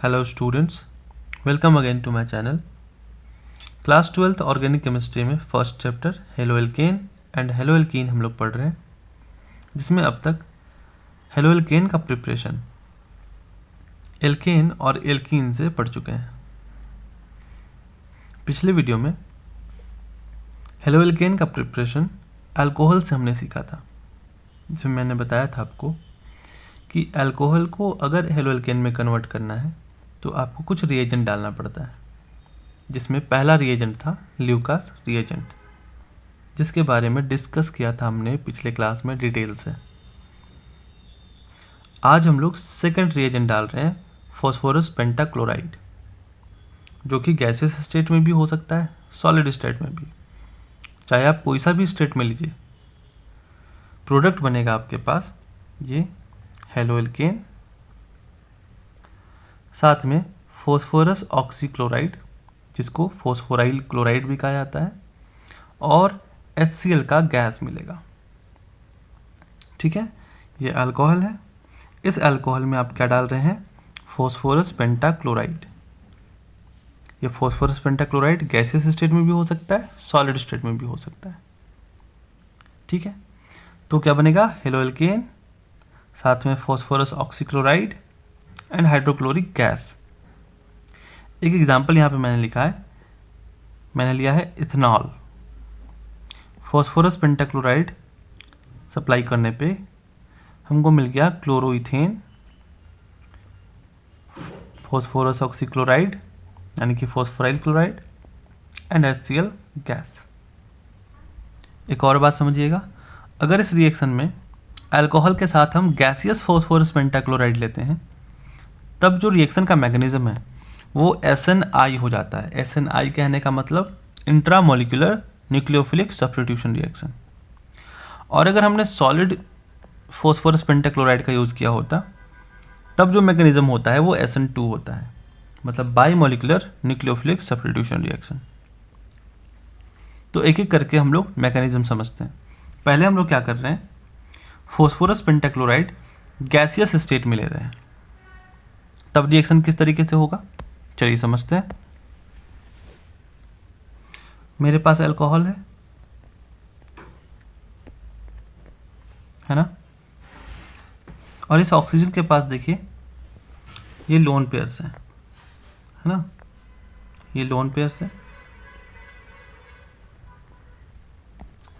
Hello students, welcome again to my channel. Class 12th organic chemistry में first chapter haloalkane and haloalkene हम लोग पढ़ रहे हैं, जिसमें अब तक हेलो एल्केन का प्रिपरेशन एल्केन और एल्कीन से पढ़ चुके हैं। पिछले वीडियो में हेलो एल्केन का प्रिपरेशन अल्कोहल से हमने सीखा था, जिसमें मैंने बताया था आपको कि अल्कोहल को अगर हेलो एल्केन में कन्वर्ट करना है तो आपको कुछ रिएजेंट डालना पड़ता है, जिसमें पहला रिएजेंट था ल्यूकास रिएजेंट, जिसके बारे में डिस्कस किया था हमने पिछले क्लास में डिटेल से। आज हम लोग सेकंड रिएजेंट डाल रहे हैं फॉस्फोरस पेंटाक्लोराइड, जो कि गैसियस स्टेट में भी हो सकता है, सॉलिड स्टेट में भी, चाहे आप कोई सा भी स्टेट में लीजिए। प्रोडक्ट बनेगा आपके पास ये हेलो एल्केन, साथ में फॉस्फोरस ऑक्सीक्लोराइड, जिसको फॉस्फोराइल क्लोराइड भी कहा जाता है, और HCl का गैस मिलेगा। ठीक है, ये अल्कोहल है। इस अल्कोहल में आप क्या डाल रहे हैं? Phosphorus pentachloride. ये फॉस्फोरस पेंटाक्लोराइड गैसियस स्टेट में भी हो सकता है, सॉलिड स्टेट में भी हो सकता है। ठीक है, तो क्या बनेगा? हेलो एल्केन, साथ में phosphorus oxychloride and hydrochloric gas. एक एग्जाम्पल यहाँ पे मैंने लिखा है, मैंने लिया है इथेनॉल। फॉस्फोरस पेंटाक्लोराइड सप्लाई करने पे हमको मिल गया क्लोरोइथेन, फॉस्फोरस ऑक्सीक्लोराइड यानी कि phosphoryl chloride and HCl gas. एक और बात समझिएगा, अगर इस रिएक्शन में अल्कोहल के साथ हम गैसियस फॉस्फोरस पेंटाक्लोराइड लेते हैं, तब जो रिएक्शन का मैकेनिज्म है वो SNI हो जाता है। SNI कहने का मतलब इंट्रामोलिकुलर न्यूक्लियोफिलिक सब्स्टिट्यूशन रिएक्शन। और अगर हमने सॉलिड फॉस्फोरस पेंटाक्लोराइड का यूज़ किया होता, तब जो मैकेनिज्म होता है वो SN2 होता है, मतलब बाईमोलिकुलर न्यूक्लियोफिलिक सब्स्टिट्यूशन रिएक्शन। तो एक एक करके हम लोग मैकेनिज्म समझते हैं। पहले हम लोग क्या कर रहे हैं, फॉस्फोरस पेंटाक्लोराइड गैसियस स्टेट में ले रहे हैं, तब रिएक्शन किस तरीके से होगा चलिए समझते हैं। मेरे पास अल्कोहल है ना, और इस ऑक्सीजन के पास देखिए ये लोन पेयर्स है ना, ये लोन पेयर्स है।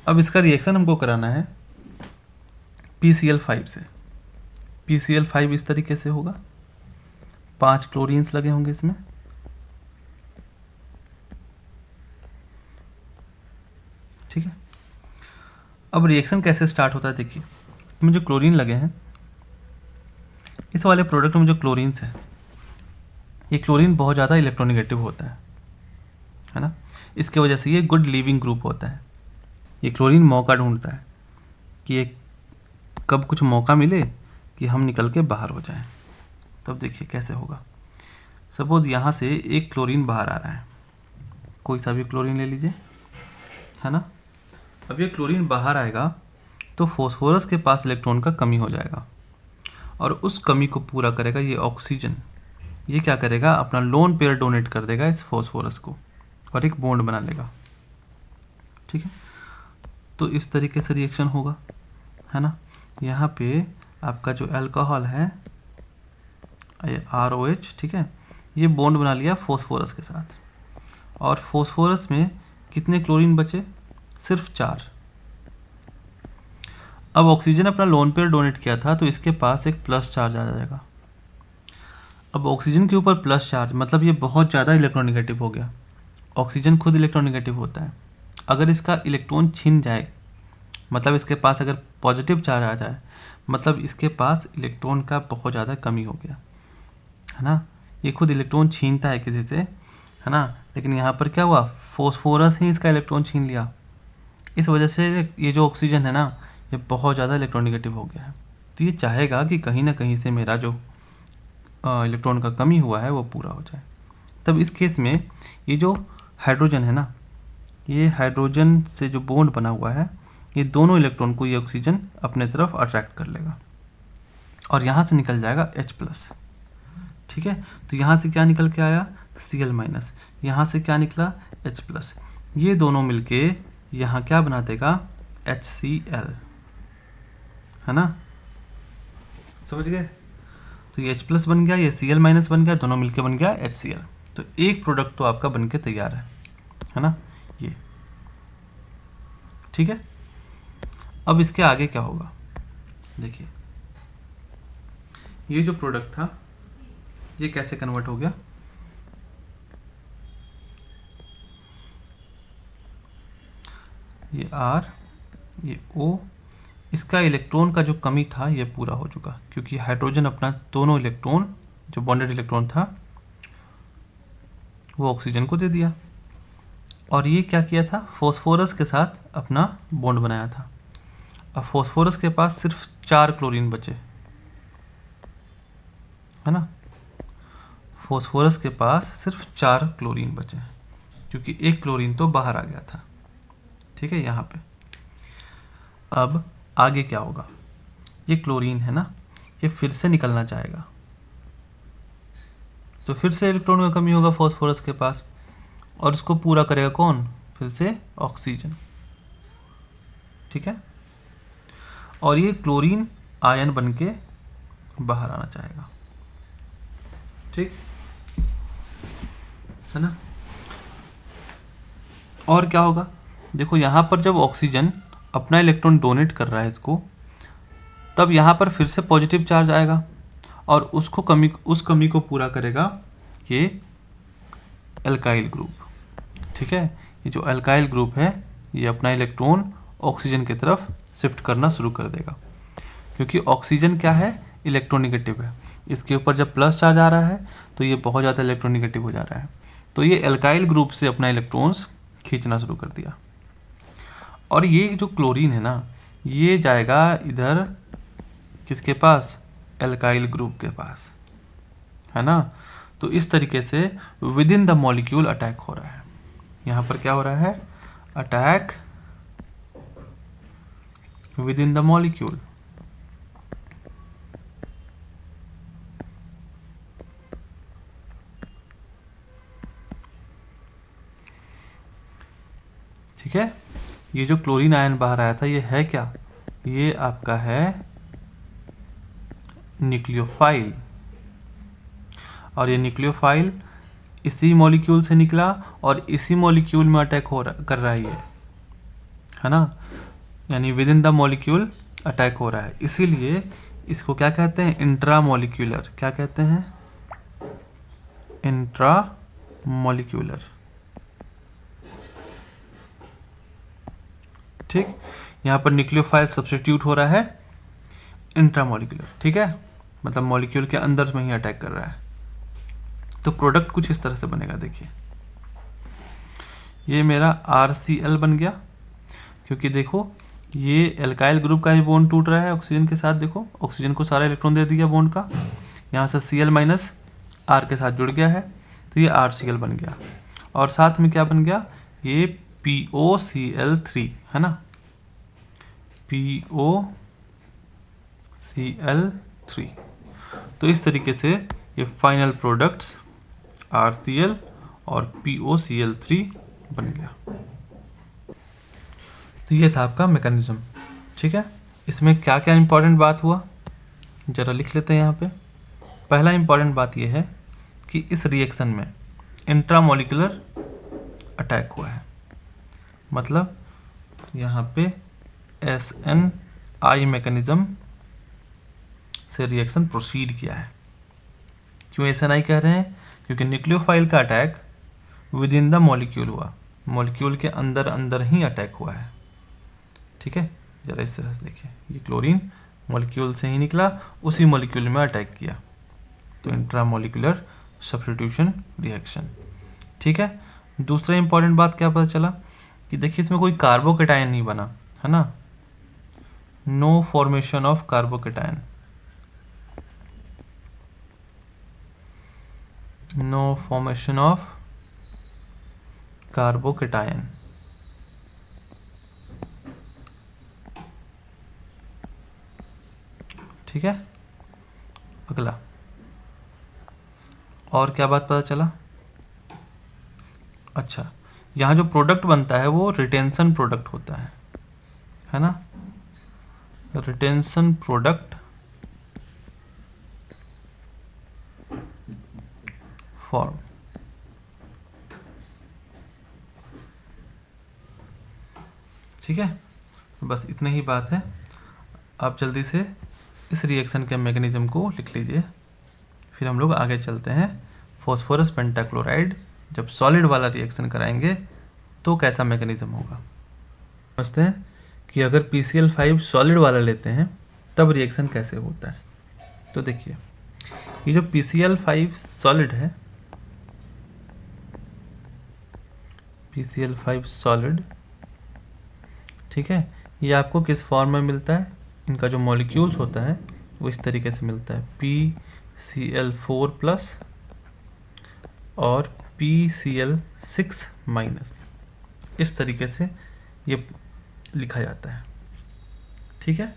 अब इसका रिएक्शन हमको कराना है PCl5 से। PCl5 इस तरीके से होगा, 5 क्लोरीन्स लगे होंगे इसमें। ठीक है, अब रिएक्शन कैसे स्टार्ट होता है देखिए। इसमें जो क्लोरीन लगे हैं, इस वाले प्रोडक्ट में जो क्लोरीन्स है, ये क्लोरीन बहुत ज़्यादा इलेक्ट्रोनेगेटिव होता है ना, इसके वजह से ये गुड लीविंग ग्रुप होता है। ये क्लोरीन मौका ढूंढता है कि ये कब कुछ मौका मिले कि हम निकल के बाहर हो जाएं। तब देखिए कैसे होगा। सपोज यहाँ से एक क्लोरीन बाहर आ रहा है, कोई सा भी क्लोरीन ले लीजिए, है ना। अब ये क्लोरीन बाहर आएगा तो फॉस्फोरस के पास इलेक्ट्रॉन का कमी हो जाएगा, और उस कमी को पूरा करेगा ये ऑक्सीजन। ये क्या करेगा, अपना लोन पेयर डोनेट कर देगा इस फॉस्फोरस को और एक बॉन्ड बना लेगा। ठीक है, तो इस तरीके से रिएक्शन होगा, है ना। यहाँ पे आपका जो अल्कोहल है ये ROH, ठीक है, ये बॉन्ड बना लिया फॉस्फोरस के साथ, और फॉस्फोरस में कितने क्लोरीन बचे? सिर्फ 4। अब ऑक्सीजन अपना लोन पेयर डोनेट किया था तो इसके पास एक प्लस चार्ज आ जाएगा। अब ऑक्सीजन के ऊपर प्लस चार्ज मतलब ये बहुत ज़्यादा इलेक्ट्रोनेगेटिव हो गया। ऑक्सीजन खुद इलेक्ट्रोनेगेटिव होता है, अगर इसका इलेक्ट्रॉन छिन जाए, मतलब इसके पास अगर पॉजिटिव चार्ज आ जाए, मतलब इसके पास इलेक्ट्रॉन का बहुत ज़्यादा कमी हो गया, है ना। ये खुद इलेक्ट्रॉन छीनता है किसी से, है ना, लेकिन यहाँ पर क्या हुआ, फॉस्फोरस ही इसका इलेक्ट्रॉन छीन लिया। इस वजह से ये जो ऑक्सीजन है ना, ये बहुत ज़्यादा इलेक्ट्रोनेगेटिव हो गया है। तो ये चाहेगा कि कहीं ना कहीं से मेरा जो इलेक्ट्रॉन का कमी हुआ है वो पूरा हो जाए। तब इस केस में ये जो हाइड्रोजन है ना, ये हाइड्रोजन से जो बॉन्ड बना हुआ है, ये दोनों इलेक्ट्रॉन को ये ऑक्सीजन अपने तरफ अट्रैक्ट कर लेगा और यहाँ से निकल जाएगा H+। ठीक है, तो यहाँ से क्या निकल के आया Cl माइनस, यहाँ से क्या निकला H प्लस, ये दोनों मिलके यहाँ क्या बना देगा HCl, है ना, समझ गए। तो ये H प्लस बन गया, ये Cl माइनस बन गया, दोनों मिलके बन गया HCl। तो एक प्रोडक्ट तो आपका बन के तैयार है ना, ये ठीक है। अब इसके आगे क्या होगा, देखिए ये जो प्रोडक्ट था ये कैसे कन्वर्ट हो गया, ये R, ये O, इसका इलेक्ट्रॉन का जो कमी था ये पूरा हो चुका, क्योंकि हाइड्रोजन अपना दोनों इलेक्ट्रॉन जो बॉन्डेड इलेक्ट्रॉन था वो ऑक्सीजन को दे दिया। और ये क्या किया था, फॉस्फोरस के साथ अपना बॉन्ड बनाया था। अब फॉस्फोरस के पास सिर्फ 4 क्लोरीन बचे, है ना, फॉस्फोरस के पास सिर्फ 4 क्लोरीन बचे, क्योंकि एक क्लोरीन तो बाहर आ गया था, ठीक है यहाँ पे। अब आगे क्या होगा, ये क्लोरीन है ना, ये फिर से निकलना चाहेगा, तो फिर से इलेक्ट्रॉन का कमी होगा फॉस्फोरस के पास, और इसको पूरा करेगा कौन, फिर से ऑक्सीजन, ठीक है। और ये क्लोरीन आयन बन के बाहर आना चाहेगा, ठीक है ना। और क्या होगा, देखो यहाँ पर जब ऑक्सीजन अपना इलेक्ट्रॉन डोनेट कर रहा है इसको, तब यहाँ पर फिर से पॉजिटिव चार्ज आएगा और उस कमी को पूरा करेगा ये एल्काइल ग्रुप, ठीक है। ये जो एल्काइल ग्रुप है ये अपना इलेक्ट्रॉन ऑक्सीजन की तरफ शिफ्ट करना शुरू कर देगा, क्योंकि ऑक्सीजन क्या है, इलेक्ट्रोनिगेटिव है, इसके ऊपर जब प्लस चार्ज आ रहा है तो ये बहुत ज़्यादा इलेक्ट्रोनिगेटिव हो जा रहा है, तो ये एल्काइल ग्रुप से अपना इलेक्ट्रॉन्स खींचना शुरू कर दिया। और ये जो क्लोरीन है ना, ये जाएगा इधर किसके पास, एल्काइल ग्रुप के पास, है ना। तो इस तरीके से with in the molecule attack हो रहा है। यहाँ पर क्या हो रहा है, attack with in the molecule, ठीक है। ये जो क्लोरीन आयन बाहर आया था ये है क्या, ये आपका है न्यूक्लियोफाइल, और ये न्यूक्लियोफाइल इसी मॉलिक्यूल से निकला और इसी मॉलिक्यूल में अटैक कर रहा है ये, है ना, यानी with in the molecule attack हो रहा है। इसीलिए इसको क्या कहते हैं, इंट्रा मॉलिक्यूलर, क्या कहते हैं, इंट्रा मॉलिक्यूलर, ठीक। यहाँ पर न्यूक्लियोफाइल सब्स्टिट्यूट हो रहा है इंट्रामोलिकुलर, ठीक है, मतलब मॉलिक्यूल के अंदर में ही अटैक कर रहा है। तो प्रोडक्ट कुछ इस तरह से बनेगा, देखिए ये मेरा RCl बन गया, क्योंकि देखो ये एल्काइल ग्रुप का ही बॉन्ड टूट रहा है ऑक्सीजन के साथ, देखो ऑक्सीजन को सारा इलेक्ट्रॉन दे दिया बॉन्ड का, यहाँ से Cl माइनस R के साथ जुड़ गया है, तो ये RCl बन गया। और साथ में क्या बन गया, ये POCl3, है ना, POCl3। तो इस तरीके से ये फाइनल प्रोडक्ट्स RCl और POCl3 बन गया। तो ये था आपका मैकेनिज्म, ठीक है। इसमें क्या क्या इंपॉर्टेंट बात हुआ जरा लिख लेते हैं यहाँ पे। पहला इंपॉर्टेंट बात यह है कि इस रिएक्शन में इंट्रामोलिकुलर अटैक हुआ है, मतलब यहाँ पे SNI मैकेनिज्म से रिएक्शन प्रोसीड किया है। क्यों SNI कह रहे हैं, क्योंकि न्यूक्लियोफाइल का attack with in the molecule हुआ, मॉलिक्यूल के अंदर अंदर ही अटैक हुआ है, ठीक है। जरा इस तरह से देखिए, ये क्लोरीन मॉलिक्यूल से ही निकला, उसी मॉलिक्यूल में अटैक किया, तो इंट्रामोलिकुलर सब्स्टिट्यूशन रिएक्शन, ठीक है। दूसरा इंपॉर्टेंट बात क्या पता चला कि देखिए इसमें कोई कार्बोकेटायन नहीं बना, है ना, no formation of carbocation, no formation of carbocation, ठीक है। अगला और क्या बात पता चला? अच्छा, यहाँ जो प्रोडक्ट बनता है वो रिटेंशन प्रोडक्ट होता है ना, रिटेंशन प्रोडक्ट फॉर्म। ठीक है, बस इतनी ही बात है। आप जल्दी से इस रिएक्शन के मैकेनिज्म को लिख लीजिए, फिर हम लोग आगे चलते हैं। फॉस्फोरस पेंटाक्लोराइड जब सॉलिड वाला रिएक्शन कराएंगे तो कैसा मैकेनिज्म होगा। समझते हैं कि अगर PCl5 सॉलिड वाला लेते हैं तब रिएक्शन कैसे होता है। तो देखिए, ये जो PCl5 सॉलिड है, PCl5 सॉलिड, ठीक है, ये आपको किस फॉर्म में मिलता है? इनका जो मॉलिक्यूल्स होता है वो इस तरीके से मिलता है, PCl4+ और PCl6-, इस तरीके से ये लिखा जाता है। ठीक है,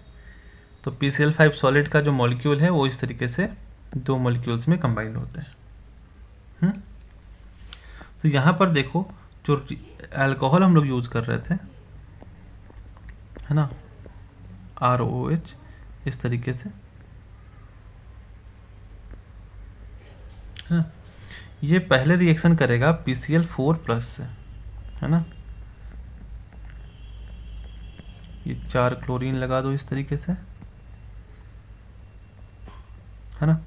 तो PCl5 सॉलिड का जो मॉलिक्यूल है वो इस तरीके से दो मॉलिक्यूल्स में कंबाइंड होते हैं। तो यहाँ पर देखो, जो अल्कोहल हम लोग यूज़ कर रहे थे, है ना, ROH, इस तरीके से, है, ये पहले रिएक्शन करेगा PCl4+ से, है ना, ये 4 क्लोरीन लगा दो इस तरीके से, है ना।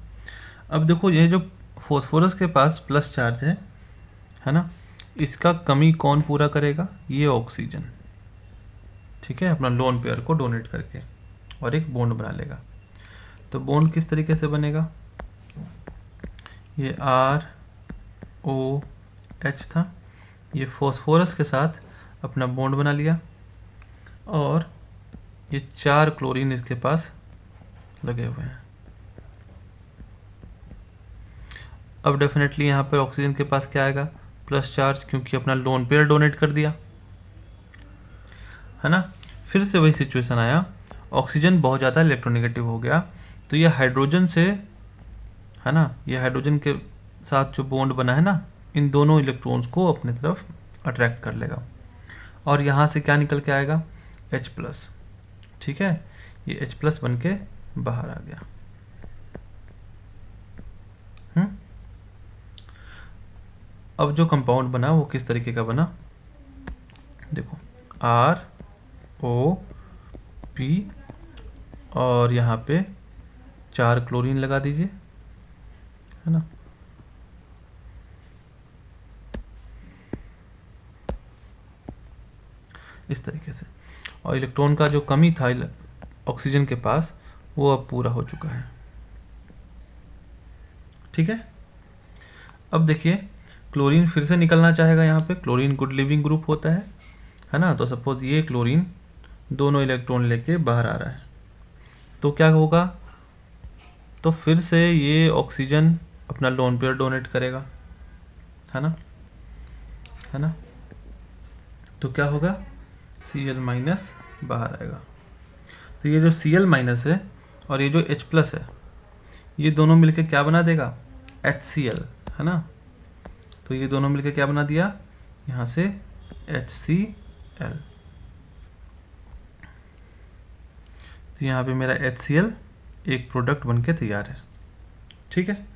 अब देखो, ये जो फॉस्फोरस के पास प्लस चार्ज है ना, इसका कमी कौन पूरा करेगा? ये ऑक्सीजन। ठीक है, अपना लोन पेयर को डोनेट करके और एक बॉन्ड बना लेगा। तो बॉन्ड किस तरीके से बनेगा? ये ROH था, ये फॉस्फोरस के साथ अपना बॉन्ड बना लिया और ये 4 क्लोरीन इसके पास लगे हुए हैं। अब डेफिनेटली यहाँ पर ऑक्सीजन के पास क्या आएगा? प्लस चार्ज, क्योंकि अपना लोन पेयर डोनेट कर दिया, है ना। फिर से वही सिचुएशन आया, ऑक्सीजन बहुत ज़्यादा इलेक्ट्रोनेगेटिव हो गया, तो ये हाइड्रोजन से, है ना, ये हाइड्रोजन के साथ जो बॉन्ड बना है ना, इन दोनों इलेक्ट्रॉन्स को अपने तरफ अट्रैक्ट कर लेगा और यहाँ से क्या निकल के आएगा? H+। ठीक है, ये H+ बन के बाहर आ गया। अब जो कंपाउंड बना वो किस तरीके का बना? देखो, ROP और यहाँ पे 4 क्लोरीन लगा दीजिए, है ना, इस तरीके से, और इलेक्ट्रॉन का जो कमी था ऑक्सीजन के पास वो अब पूरा हो चुका है। ठीक है, अब देखिए, क्लोरीन फिर से निकलना चाहेगा। यहाँ पे क्लोरीन गुड लिविंग ग्रुप होता है ना, तो सपोज ये क्लोरीन दोनों इलेक्ट्रॉन लेके बाहर आ रहा है, तो क्या होगा? तो फिर से ये ऑक्सीजन अपना लोन पेयर डोनेट करेगा, है ना, है ना, तो क्या होगा? Cl- बाहर आएगा। तो ये जो Cl- है और ये जो H+ है, ये दोनों मिलके क्या बना देगा? HCl, है ना। तो ये दोनों मिलके क्या बना दिया? यहाँ से HCl। तो यहाँ पे मेरा HCl एक प्रोडक्ट बनके तैयार है। ठीक है,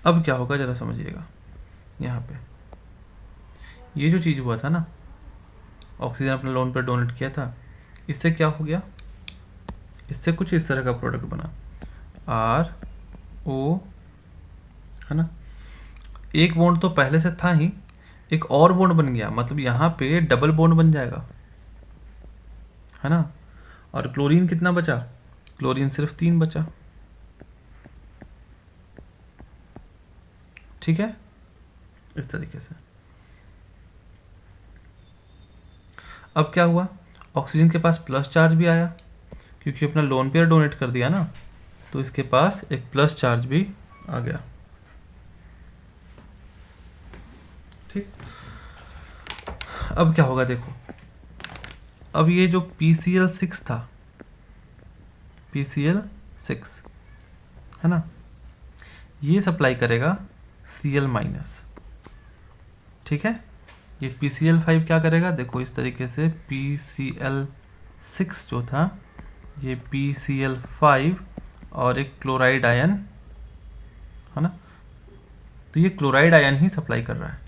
अब क्या होगा ज़रा समझिएगा। यहाँ पे ये जो चीज़ हुआ था ना, ऑक्सीजन अपने लोन पर डोनेट किया था, इससे क्या हो गया? इससे कुछ इस तरह का प्रोडक्ट बना, RO, है ना। एक बॉन्ड तो पहले से था ही, एक और बॉन्ड बन गया, मतलब यहाँ पे डबल बॉन्ड बन जाएगा, है ना। और क्लोरीन कितना बचा? क्लोरीन सिर्फ 3 बचा। ठीक है, इस तरीके से। अब क्या हुआ? ऑक्सीजन के पास प्लस चार्ज भी आया, क्योंकि अपना लोन पेयर डोनेट कर दिया ना, तो इसके पास एक प्लस चार्ज भी आ गया। ठीक, अब क्या होगा देखो, अब ये जो PCl6 था, PCl6, है ना, ये सप्लाई करेगा Cl माइनस, ठीक है। ये PCl5 क्या करेगा, देखो इस तरीके से PCl6 जो था ये PCl5 और एक क्लोराइड आयन है ना, तो ये क्लोराइड आयन ही सप्लाई कर रहा है,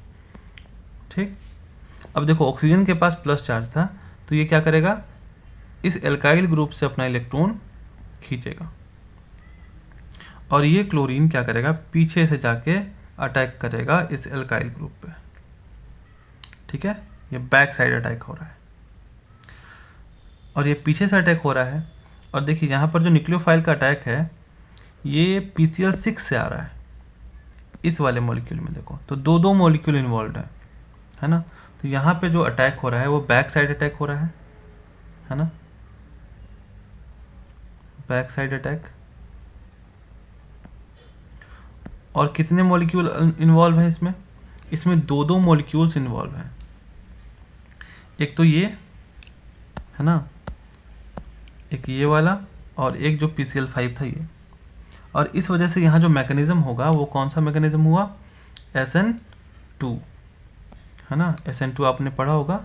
ठीक। अब देखो ऑक्सीजन के पास प्लस चार्ज था, तो ये क्या करेगा, इस एल्काइल ग्रुप से अपना इलेक्ट्रॉन खींचेगा और ये क्लोरीन क्या करेगा, पीछे से जाके अटैक करेगा इस एल्काइल ग्रुप पे, ठीक है। ये बैक साइड अटैक हो रहा है और ये पीछे से अटैक हो रहा है। और देखिए यहाँ पर जो न्यूक्लियोफाइल का अटैक है ये PCl6 से आ रहा है इस वाले मॉलिक्यूल में, देखो तो दो मॉलिक्यूल इन्वॉल्व है ना। तो यहाँ पे जो अटैक हो रहा है वो बैक साइड अटैक हो रहा है ना, बैक साइड अटैक। और कितने मॉलिक्यूल इन्वॉल्व हैं इसमें, इसमें दो मॉलिक्यूल्स इन्वॉल्व हैं, एक तो ये है ना, एक ये वाला और एक जो PCl5 था ये। और इस वजह से यहाँ जो मैकेनिज्म होगा वो कौन सा मैकेनिज्म हुआ, SN2 है ना। SN2 आपने पढ़ा होगा,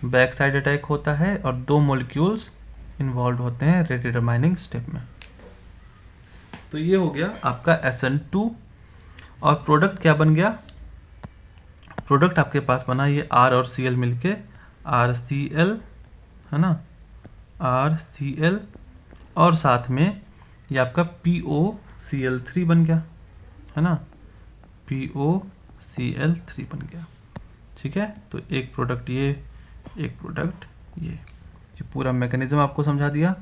बैक साइड अटैक होता है और दो मॉलिक्यूल्स इन्वॉल्व होते हैं रेडिटरमाइनिंग स्टेप में। तो ये हो गया आपका SN2 और प्रोडक्ट क्या बन गया, प्रोडक्ट आपके पास बना ये R और Cl मिलके RCl है ना, RCl और साथ में ये आपका POCl3 बन गया है ना, POCl3 बन गया, ठीक है। तो एक प्रोडक्ट ये, एक प्रोडक्ट ये पूरा मैकेनिज्म आपको समझा दिया।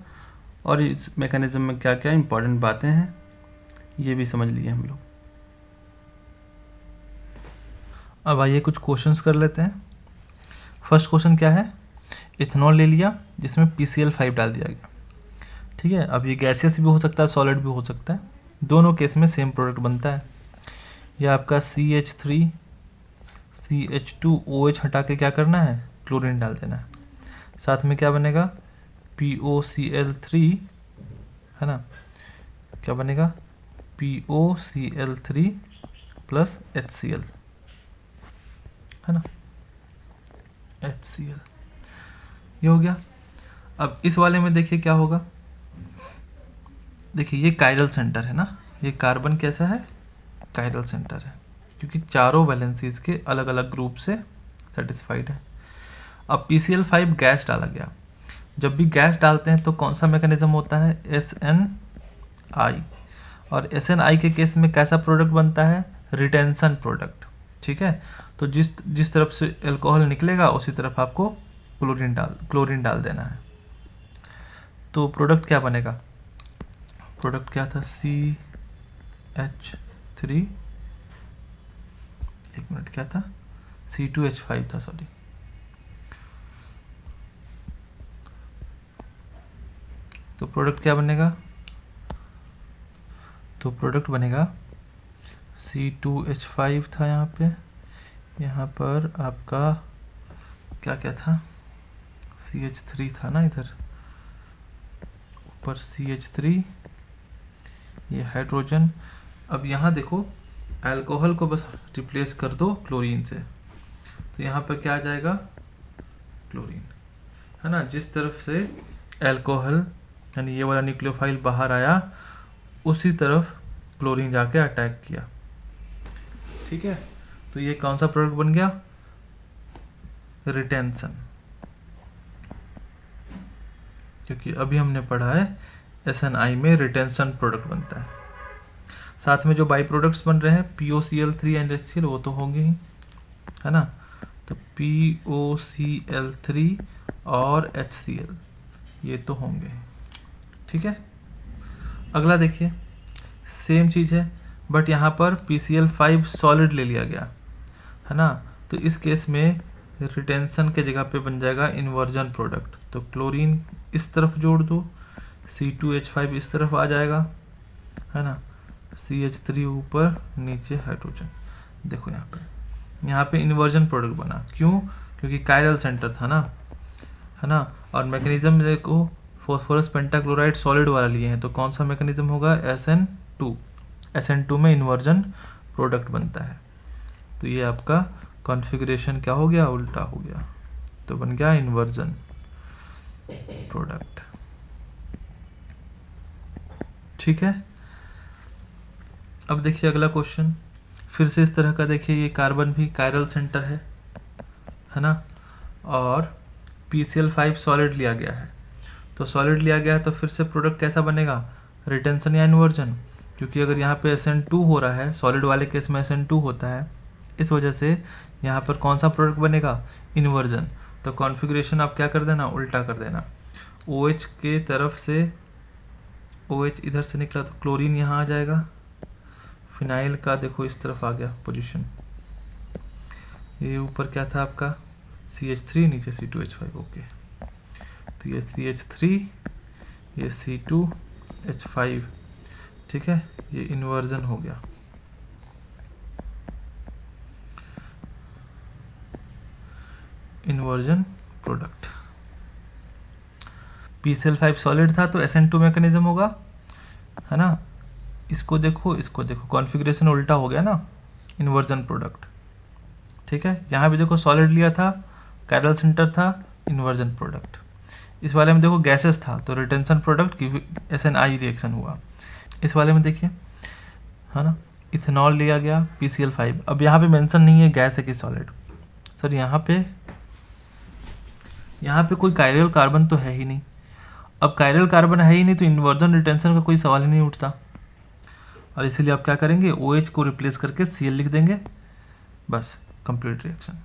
और इस मैकेनिज्म में क्या क्या इंपॉर्टेंट बातें हैं ये भी समझ लिए हम लोग। अब आइए कुछ क्वेश्चंस कर लेते हैं। फर्स्ट क्वेश्चन क्या है, इथेनॉल ले लिया जिसमें PCl5 डाल दिया गया, ठीक है। अब ये गैसियस भी हो सकता है, सॉलिड भी हो सकता है, दोनों केस में सेम प्रोडक्ट बनता है। ये आपका CH3 CH2OH हटा के क्या करना है, क्लोरीन डाल देना है। साथ में क्या बनेगा, POCl3 है ना, क्या बनेगा, POCl3 प्लस HCl है ना, HCl, ये हो गया। अब इस वाले में देखिए क्या होगा, देखिए ये कायरल सेंटर है ना, ये कार्बन कैसा है, कायरल सेंटर है, क्योंकि चारों वैलेंसीज के अलग अलग ग्रुप से सेटिस्फाइड है। अब PCl5 गैस डाला गया, जब भी गैस डालते हैं तो कौन सा मैकेनिज्म होता है, SNI, और SNI के केस में कैसा प्रोडक्ट बनता है, रिटेंशन प्रोडक्ट, ठीक है। तो जिस तरफ से अल्कोहल निकलेगा उसी तरफ आपको क्लोरीन डाल देना है। तो प्रोडक्ट क्या बनेगा, प्रोडक्ट क्या था, CH3, एक मिनट क्या था, C2H5 था, सॉरी। तो प्रोडक्ट क्या बनेगा, तो प्रोडक्ट बनेगा C2H5 था यहाँ पे, यहाँ पर आपका क्या क्या था, CH3 था ना, इधर ऊपर CH3, ये हाइड्रोजन। अब यहाँ देखो अल्कोहल को बस रिप्लेस कर दो क्लोरीन से, तो यहाँ पर क्या आ जाएगा, क्लोरीन है ना। जिस तरफ से अल्कोहल यानी ये वाला न्यूक्लियोफाइल बाहर आया उसी तरफ क्लोरीन जाके अटैक किया, ठीक है। तो ये कौन सा प्रोडक्ट बन गया, रिटेंशन, क्योंकि अभी हमने पढ़ा है SNI में रिटेंशन प्रोडक्ट बनता है। साथ में जो बाई प्रोडक्ट्स बन रहे हैं POCl3 एंड HCl वो तो होंगे ही है ना, तो POCl3 और HCl ये तो होंगे, ठीक है। अगला देखिए सेम चीज़ है बट यहाँ पर PCl5 सॉलिड ले लिया गया है ना, तो इस केस में रिटेंशन के जगह पे बन जाएगा इन्वर्जन प्रोडक्ट। तो क्लोरीन इस तरफ जोड़ दो, C2H5 इस तरफ आ जाएगा है ना, CH3 ऊपर, नीचे हाइड्रोजन। देखो यहाँ पे इन्वर्जन प्रोडक्ट बना, क्यों, क्योंकि कायरल सेंटर था ना, है ना। और मैकेनिज्म देखो फॉस्फोरस पेंटाक्लोराइड सॉलिड वाला लिए हैं, तो कौन सा मैकेनिज्म होगा, SN2 में इन्वर्जन प्रोडक्ट बनता है। तो ये आपका कॉन्फ़िगरेशन क्या हो गया, उल्टा हो गया, तो बन गया इन्वर्जन प्रोडक्ट। ठीक है। अब देखिए अगला क्वेश्चन, फिर से इस तरह का। देखिए ये कार्बन भी कायरल सेंटर है ना, और PCl5 सॉलिड लिया गया है। तो सॉलिड लिया गया है तो फिर से प्रोडक्ट कैसा बनेगा, रिटेंशन या इन्वर्जन, क्योंकि अगर यहाँ पे SN2 हो रहा है, सॉलिड वाले केस में SN2 होता है, इस वजह से यहाँ पर कौन सा प्रोडक्ट बनेगा, इन्वर्जन। तो कॉन्फ़िगरेशन आप क्या कर देना, उल्टा कर देना। OH के तरफ से OH इधर से निकला तो क्लोरीन यहाँ आ जाएगा, फिनाइल का देखो इस तरफ आ गया पोजीशन, ये ऊपर क्या था आपका CH3, नीचे C2H5। ओके, तो ये CH3, ये C2H5, ठीक है, ये इन्वर्जन हो गया। Inversion product. PCl5 सॉलिड था तो SN2 मैकेनिज्म होगा, है ना। इसको देखो, इसको देखो, कॉन्फ़िगरेशन उल्टा हो गया ना, इन्वर्जन प्रोडक्ट। ठीक है, यहाँ भी देखो सॉलिड लिया था, कायरल सेंटर था, इन्वर्जन प्रोडक्ट। इस वाले में देखो गैसेस था तो रिटेंशन प्रोडक्ट की SNI रिएक्शन हुआ। इस वाले में देखिए, है ना, इथेनॉल लिया गया, PCl5। अब यहाँ पे मेंशन नहीं है गैस है कि सॉलिड। सर यहाँ पे कोई कायरल कार्बन तो है ही नहीं। अब कायरल कार्बन है ही नहीं तो इन्वर्जन रिटेंशन का कोई सवाल ही नहीं उठता, और इसीलिए आप क्या करेंगे, OH को रिप्लेस करके Cl लिख देंगे, बस कंप्लीट रिएक्शन,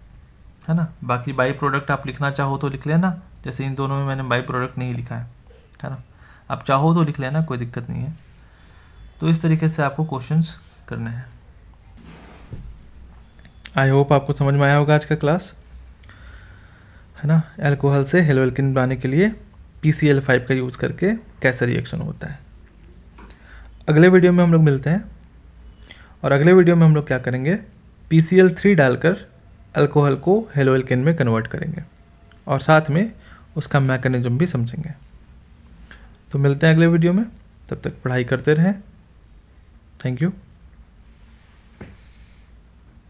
है ना। बाकी बाई प्रोडक्ट आप लिखना चाहो तो लिख लेना, जैसे इन दोनों में मैंने बाई प्रोडक्ट नहीं लिखा है ना। आप चाहो तो लिख लेना, कोई दिक्कत नहीं है। तो इस तरीके से आपको क्वेश्चंस करने हैं। आई होप आपको समझ में आया होगा आज का क्लास, है ना। अल्कोहल से हेलोएल्केन बनाने के लिए PCl5 का यूज़ करके कैसे रिएक्शन होता है। अगले वीडियो में हम लोग मिलते हैं, और अगले वीडियो में हम लोग क्या करेंगे, PCl3 डालकर अल्कोहल को हेलोएल्केन में कन्वर्ट करेंगे, और साथ में उसका मैकेनिज्म भी समझेंगे। तो मिलते हैं अगले वीडियो में, तब तक पढ़ाई करते रहें। Thank you.